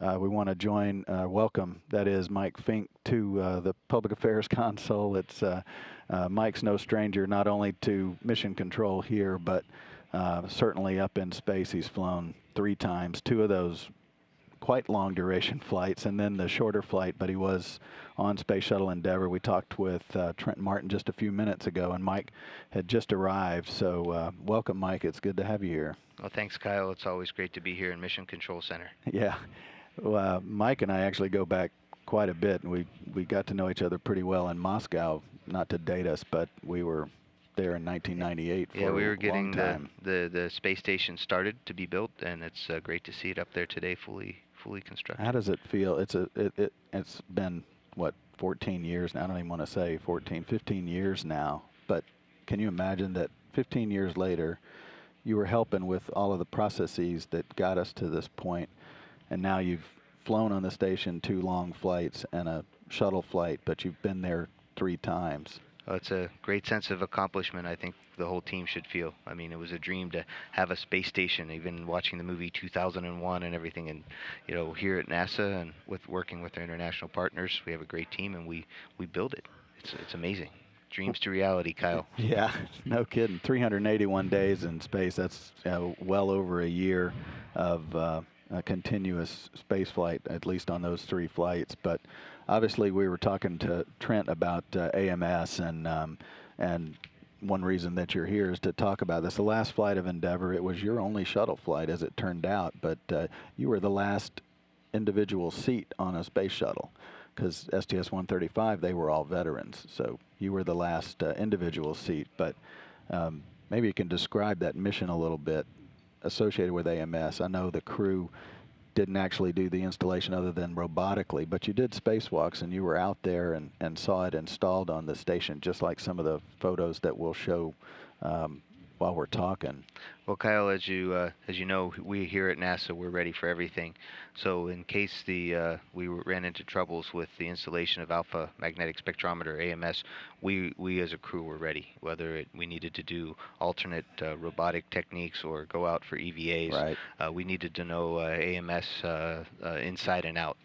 we want to join, welcome, that is Mike Fincke, to the Public Affairs Console. Mike's no stranger not only to mission control here, but certainly up in space. He's flown 3 times, 2 of those quite long duration flights, and then the shorter flight, but he was on Space Shuttle Endeavour. We talked with Trent Martin just a few minutes ago, and Mike had just arrived. So welcome, Mike. It's good to have you here. Well, thanks, Kyle. It's always great to be here in Mission Control Center. Yeah. Well, Mike and I actually go back quite a bit, and we got to know each other pretty well in Moscow, not to date us, but we were there in 1998 for a long time. Yeah, we were getting the space station started to be built, and it's great to see it up there today, fully constructed. How does it feel? It's been, what, 14 years now? I don't even want to say 14, 15 years now, but can you imagine that 15 years later, you were helping with all of the processes that got us to this point, and now you've flown on the station 2 long flights and a shuttle flight, but you've been there 3 times. Oh, it's a great sense of accomplishment. I think the whole team should feel. I mean, it was a dream to have a space station, even watching the movie 2001 and everything. And, you know, here at NASA and working with our international partners, we have a great team, and we build it. It's amazing. Dreams to reality, Kyle. Yeah, no kidding. 381 days in space. That's well over a year of a continuous space flight, at least on those 3 flights. But obviously, we were talking to Trent about AMS, and one reason that you're here is to talk about this. The last flight of Endeavour, it was your only shuttle flight, as it turned out, but you were the last individual seat on a space shuttle, because STS-135, they were all veterans, so you were the last individual seat. But maybe you can describe that mission a little bit associated with AMS. I know the crew didn't actually do the installation other than robotically, but you did spacewalks, and you were out there and saw it installed on the station, just like some of the photos that we'll show while we're talking. Well, Kyle, as you know, we here at NASA, we're ready for everything. So in case we ran into troubles with the installation of Alpha Magnetic Spectrometer, AMS, we as a crew were ready. Whether we needed to do alternate robotic techniques or go out for EVAs, right. We needed to know AMS inside and out.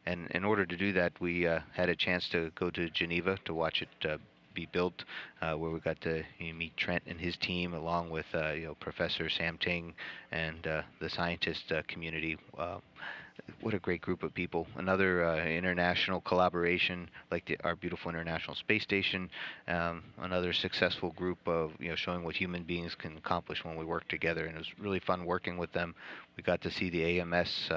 And in order to do that, we had a chance to go to Geneva to watch it be built, where we got to meet Trent and his team, along with Professor Sam Ting and the scientist community. What a great group of people. Another international collaboration, like our beautiful International Space Station. Another successful group of showing what human beings can accomplish when we work together, and it was really fun working with them. We got to see the AMS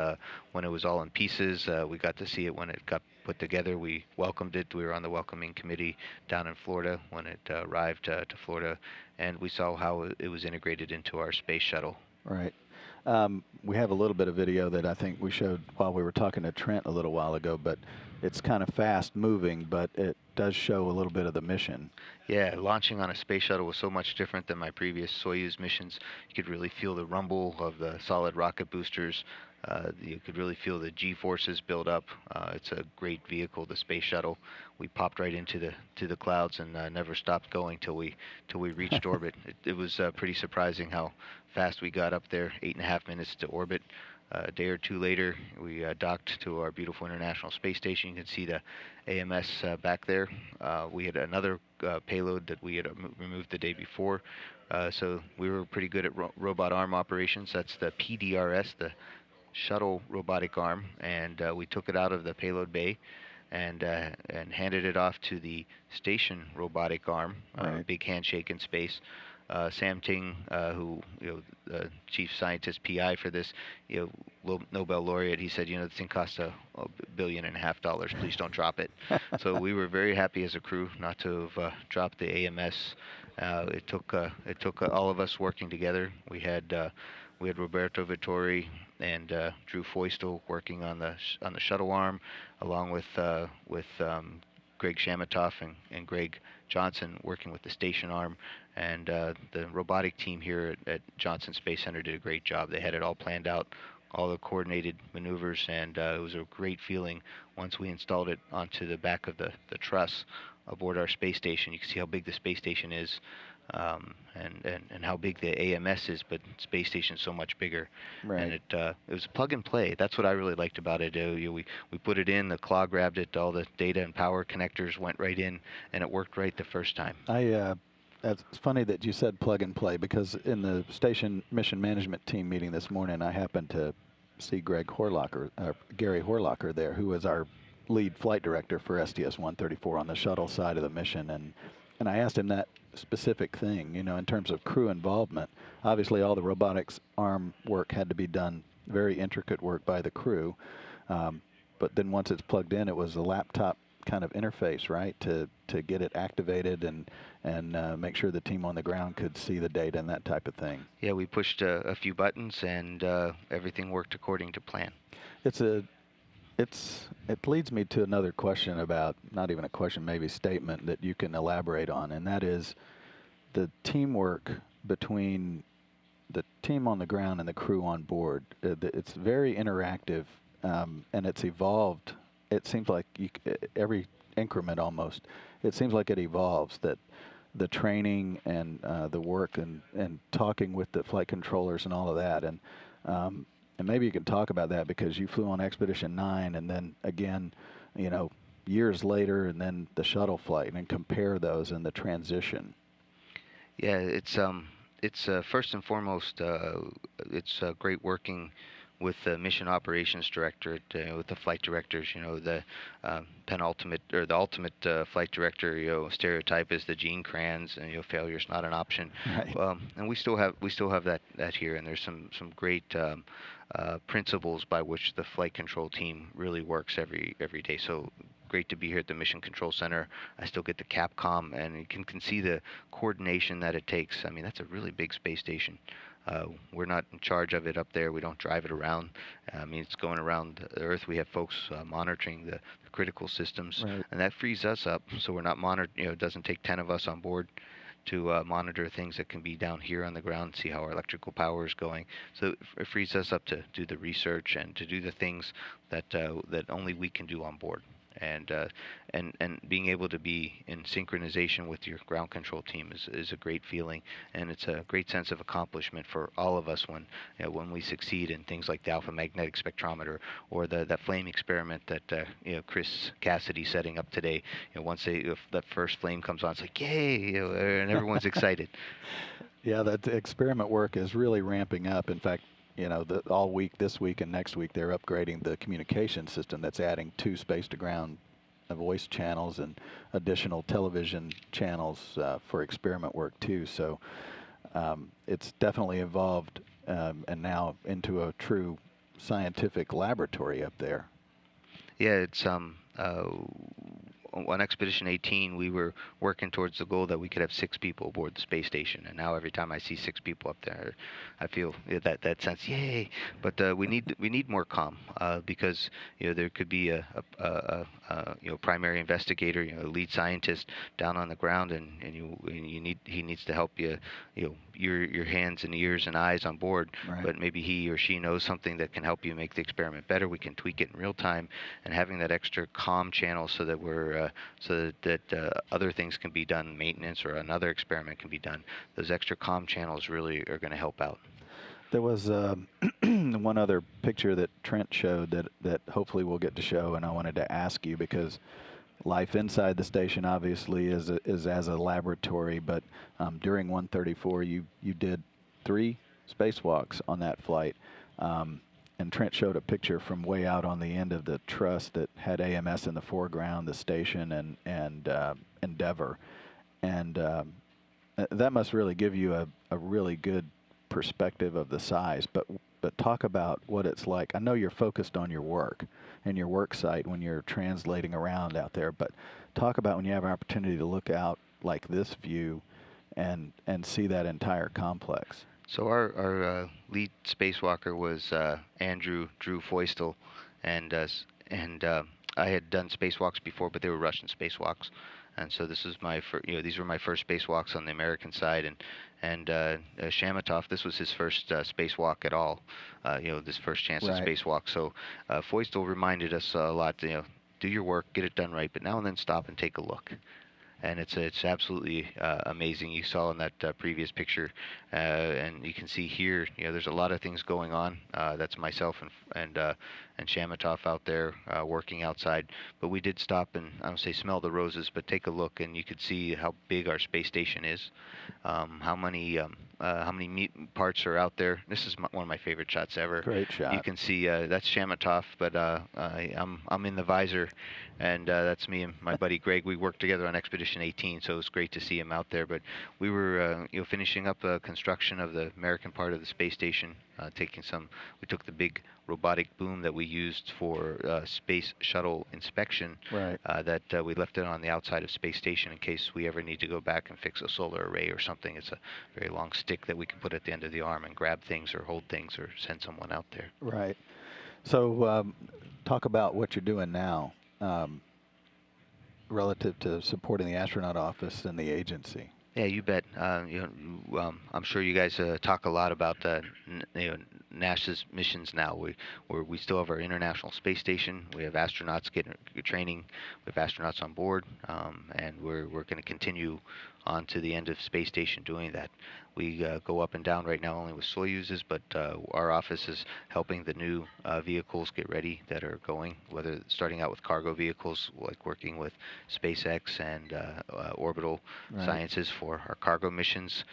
when it was all in pieces. We got to see it when it got put together. We welcomed it. We were on the welcoming committee down in Florida when it arrived to Florida, and we saw how it was integrated into our space shuttle. Right. We have a little bit of video that I think we showed while we were talking to Trent a little while ago, but it's kind of fast moving, but it does show a little bit of the mission. Yeah, launching on a space shuttle was so much different than my previous Soyuz missions. You could really feel the rumble of the solid rocket boosters. You could really feel the G-forces build up. It's a great vehicle, the space shuttle. We popped right into the clouds and never stopped going till we reached orbit. It was pretty surprising how fast we got up there. 8.5 minutes to orbit. A day or 2 later, we docked to our beautiful International Space Station. You can see the AMS back there. We had another payload that we had removed the day before. So we were pretty good at robot arm operations. That's the PDRS, the shuttle robotic arm, and we took it out of the payload bay and handed it off to the station robotic arm. Right. Big handshake in space. Sam Ting, who the chief scientist PI for this, Nobel laureate, he said, this thing costs $1.5 billion. Please don't drop it. So we were very happy as a crew not to have dropped the AMS. It took all of us working together. We had Roberto Vittori and Drew Feustel working on the shuttle arm, along with Greg Shamatoff and Greg Johnson working with the station arm. And the robotic team here at Johnson Space Center did a great job. They had it all planned out, all the coordinated maneuvers, and it was a great feeling once we installed it onto the back of the truss aboard our space station. You can see how big the space station is. and how big the AMS is, but space station's so much bigger. Right. And it was plug and play. That's what I really liked about it. We put it in, the claw grabbed it, all the data and power connectors went right in, and it worked right the first time. It's funny that you said plug and play, because in the station mission management team meeting this morning, I happened to see Gary Horlocker there, who was our lead flight director for STS-134 on the shuttle side of the mission, and I asked him that specific thing, you know, in terms of crew involvement. Obviously, all the robotics arm work had to be done, very intricate work by the crew, but then once it's plugged in, it was a laptop kind of interface, right, to get it activated and make sure the team on the ground could see the data and that type of thing. Yeah, we pushed a few buttons, and everything worked according to plan. It leads me to another question about, not even a question, maybe statement that you can elaborate on, and that is the teamwork between the team on the ground and the crew on board. It's very interactive, and it's evolved. It seems like every increment almost, it seems like it evolves, that the training and the work and talking with the flight controllers and all of that. And maybe you can talk about that, because you flew on Expedition 9 and then again, you know, years later, and then the shuttle flight, and compare those and the transition. Yeah, it's first and foremost, it's great working with the mission operations director, with the flight directors. You know, the penultimate or the ultimate flight director, you know, stereotype is the Gene Kranz, and, you know, failure's not an option. Right. And we still have that here, and there's some great principles by which the flight control team really works every day. So great to be here at the Mission Control Center. I still get the Capcom, and you can see the coordination that it takes. I mean, that's a really big space station. We're not in charge of it up there. We don't drive it around. I mean, it's going around the Earth. We have folks monitoring the critical systems, Right. and that frees us up. So we're not monitored. You know, it doesn't take 10 of us on board to monitor things that can be down here on the ground, see how our electrical power is going. So it frees us up to do the research and to do the things that that only we can do on board. And being able to be in synchronization with your ground control team is a great feeling, and it's a great sense of accomplishment for all of us when, you know, when we succeed in things like the Alpha Magnetic Spectrometer, or that flame experiment that you know, Chris Cassidy setting up today. You know, once if that first flame comes on, it's like, yay, you know, and everyone's excited. Yeah, that experiment work is really ramping up. In fact, you know, all week, this week and next week, they're upgrading the communication system that's adding 2 space-to-ground voice channels and additional television channels for experiment work too. So it's definitely evolved, and now into a true scientific laboratory up there. Yeah, it's on Expedition 18, we were working towards the goal that we could have 6 people aboard the space station, and now every time I see 6 people up there, I feel that sense, yay! But we need more comm, because, you know, there could be a you know, primary investigator, you know, lead scientist down on the ground, and he needs to help you, you know, your hands and ears and eyes on board. Right. But maybe he or she knows something that can help you make the experiment better. We can tweak it in real time, and having that extra comm channel so that we're so that other things can be done, maintenance or another experiment can be done. Those extra comm channels really are going to help out. There was one other picture that Trent showed that hopefully we'll get to show, and I wanted to ask you, because life inside the station obviously is as a laboratory, but during 134 you did 3 spacewalks on that flight, and Trent showed a picture from way out on the end of the truss that had AMS in the foreground, the station, and Endeavour, and that must really give you a really good perspective of the size. But talk about what it's like. I know you're focused on your work and your work site when you're translating around out there, but talk about when you have an opportunity to look out like this view and see that entire complex. So our lead spacewalker was Drew Feustel, and I had done spacewalks before, but they were Russian spacewalks, and so this was my these were my first spacewalks on the American side, and Shamatov, this was his first spacewalk at all, you know, this first chance Right. at spacewalk. So Feustel reminded us a lot, you know, do your work, get it done right, but now and then stop and take a look. and it's absolutely amazing. You saw in that previous picture, and you can see here, there's a lot of things going on. That's myself and Shamatov out there working outside. But we did stop and, I don't say smell the roses, but take a look, and you could see how big our space station is, how many parts are out there. This is one of my favorite shots ever. Great shot. You can see that's Shamatov, but I'm in the visor, and that's me and my buddy Greg. We worked together on Expedition 18, so it was great to see him out there. But we were finishing up construction of the American part of the space station, we took the big robotic boom that we used for space shuttle inspection, right. that we left it on the outside of space station in case we ever need to go back and fix a solar array or something. It's a very long stick that we can put at the end of the arm and grab things or hold things or send someone out there. Right. So talk about what you're doing now relative to supporting the astronaut office and the agency. Yeah, you bet. I'm sure you guys talk a lot about NASA's missions now. We still have our International Space Station. We have astronauts getting training. We have astronauts on board, and we're going to continue on to the end of space station doing that. We go up and down right now only with Soyuzes, but our office is helping the new vehicles get ready that are going, whether starting out with cargo vehicles, like working with SpaceX and Orbital Sciences for our cargo missions,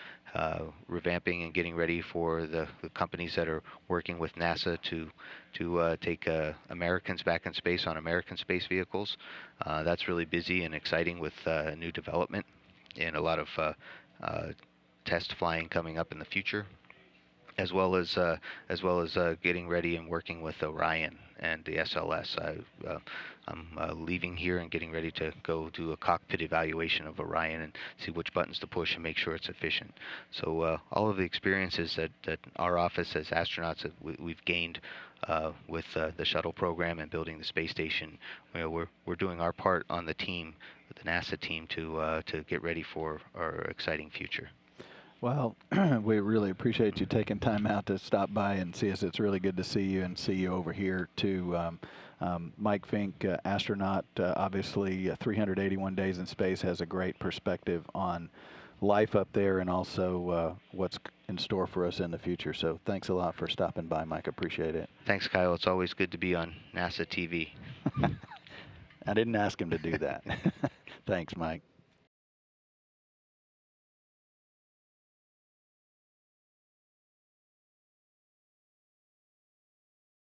revamping and getting ready for the companies that are working with NASA to take Americans back in space on American space vehicles. That's really busy and exciting with new development and a lot of test flying coming up in the future, as well as getting ready and working with Orion and the SLS. I'm leaving here and getting ready to go do a cockpit evaluation of Orion and see which buttons to push and make sure it's efficient. So all of the experiences that our office as astronauts we've gained with the shuttle program and building the space station, we're doing our part on the team, with the NASA team, to get ready for our exciting future. Well, we really appreciate you taking time out to stop by and see us. It's really good to see you and see you over here too. Mike Fincke, astronaut, obviously 381 days in space, has a great perspective on life up there and also what's in store for us in the future. So thanks a lot for stopping by, Mike. Appreciate it. Thanks, Kyle. It's always good to be on NASA TV. I didn't ask him to do that. Thanks, Mike.